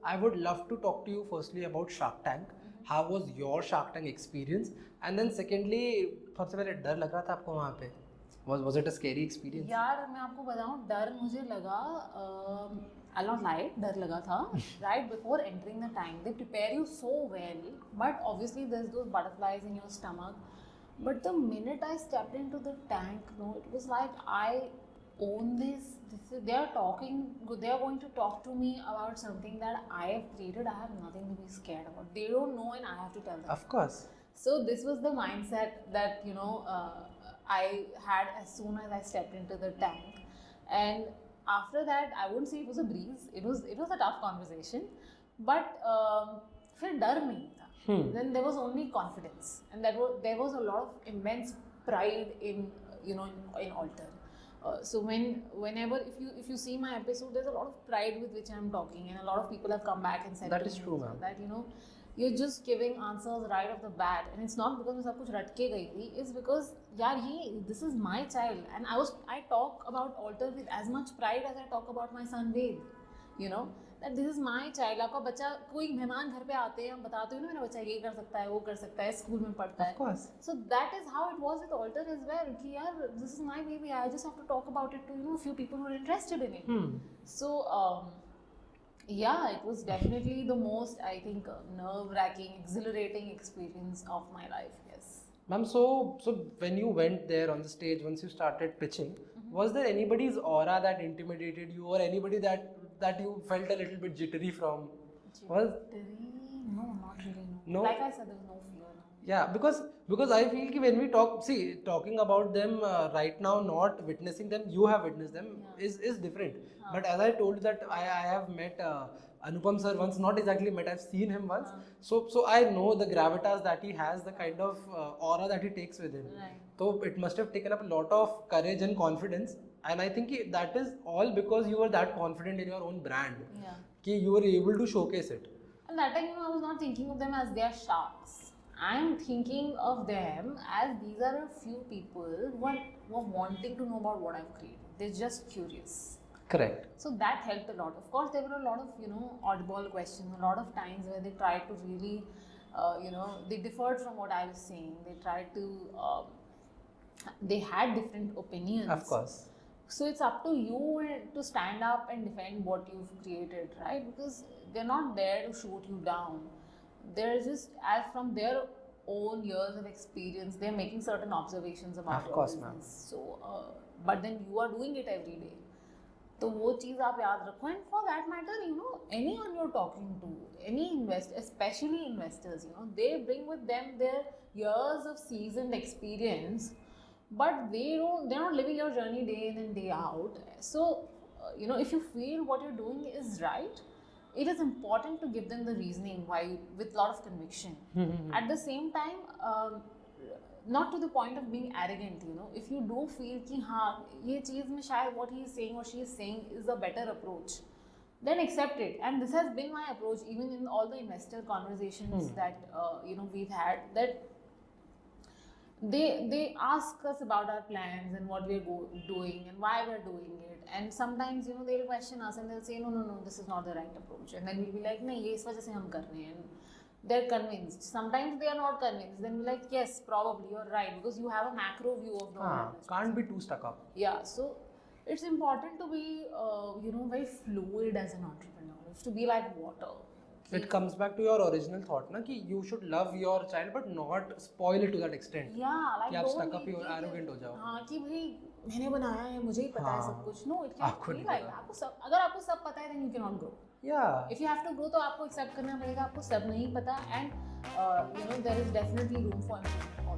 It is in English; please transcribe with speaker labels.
Speaker 1: I would love to talk to you firstly about Shark Tank. How was your Shark Tank experience? And then secondly, सबसे पहले डर लग रहा था आपको वहाँ पे? Was it a scary experience?
Speaker 2: यार मैं आपको बताऊँ, डर मुझे लगा, I'll not lie, डर लगा था. Right before entering the tank, they prepare you so well, but obviously there's those butterflies in your stomach. But the minute I stepped into the tank, no, it was like I own this. They are going to talk to me about something that I have created. I have nothing to be scared about. They don't know, and I have to tell them.
Speaker 1: Of course.
Speaker 2: So this was the mindset that I had as soon as I stepped into the tank, and after that I wouldn't say it was a breeze. It was a tough conversation, but फिर डर नहीं था. Then there was only confidence, and there was a lot of immense pride in Alter. So whenever if you see my episode, there's a lot of pride with which I'm talking, and a lot of people have come back and said
Speaker 1: that is true, ma'am.
Speaker 2: That you're just giving answers right off the bat, and it's not because मैं सब कुछ रट के गई थी. It's because यार this is my child, and I talk about Alter with as much pride as I talk about my son Ved. That this is my child. आपका बच्चा, कोई मेहमान घर पे आते हैं, हम बताते हो ना मेरा बच्चा ये कर सकता है, वो कर सकता है, स्कूल में पढ़ता है.
Speaker 1: Of course.
Speaker 2: So that is how it was with Alter as well. कि यार this is my baby. I just have to talk about it to a few people who are interested in it. So yeah, it was definitely the most, I think, nerve-wracking, exhilarating experience of my life. Yes.
Speaker 1: Ma'am, so when you went there on the stage, once you started pitching, was there anybody's aura that intimidated you, or anybody that you felt a little bit jittery from?
Speaker 2: No, not really. No. Like I said, there was no fear. No.
Speaker 1: Yeah, because I feel कि when we talking about them right now, not witnessing them, you have witnessed them, is different. But as I told that I have met Anupam sir once, not exactly met, I've seen him once. So I know the gravitas that he has, the kind of aura that he takes with him.
Speaker 2: Right.
Speaker 1: So it must have taken up a lot of courage and confidence. And I think that is all because you were that confident in your own brand.
Speaker 2: Yeah.
Speaker 1: कि you were able to showcase it.
Speaker 2: And that time, I was not thinking of them as their sharks. I'm thinking of them as these are a few people who are wanting to know about what I've created. They're just curious.
Speaker 1: Correct.
Speaker 2: So that helped a lot. Of course, there were a lot of oddball questions. A lot of times where they tried to really, they differed from what I was saying. They tried to, they had different opinions.
Speaker 1: Of course.
Speaker 2: So it's up to you to stand up and defend what you've created, right? Because they're not there to shoot you down. They're just, as from their own years of experience, they're making certain observations about your business. Ma'am. So, but then you are doing it every day. तो वो चीज़ आप याद रखो. And for that matter, anyone you're talking to, any investor, especially investors, they bring with them their years of seasoned experience. But they're not living your journey day in and day out. So, if you feel what you're doing is right, it is important to give them the reasoning why, with a lot of conviction. At the same time, not to the point of being arrogant. If you do feel कि हाँ ये चीज़ में शायद what he is saying or she is saying is a better approach, then accept it. And this has been my approach even in all the investor conversations that we've had. That they ask us about our plans and what we're doing and why we're doing it, and sometimes they'll question us and they'll say no, this is not the right approach, and then we'll be like नहीं ये इस वजह से हम कर रहे हैं, and they're convinced. Sometimes they are not convinced, then we're like yes, probably you're right, because you have a macro view of the whole industry.
Speaker 1: Can't be too stuck up.
Speaker 2: Yeah, so it's important to be very fluid as an entrepreneur. You have to be like water.
Speaker 1: It comes back to your original thought, na, कि you should love your child but not spoil it to that extent.
Speaker 2: Yeah, like
Speaker 1: कि आप stuck up और arrogant हो जाओ.
Speaker 2: हाँ कि भाई मैंने बनाया है, मुझे ही पता है सब कुछ. No, it can't be like that. अगर आपको सब पता है, then you cannot grow.
Speaker 1: Yeah.
Speaker 2: If you have to grow, तो आपको accept करना पड़ेगा. आपको सब नहीं पता, and there is definitely room for improvement.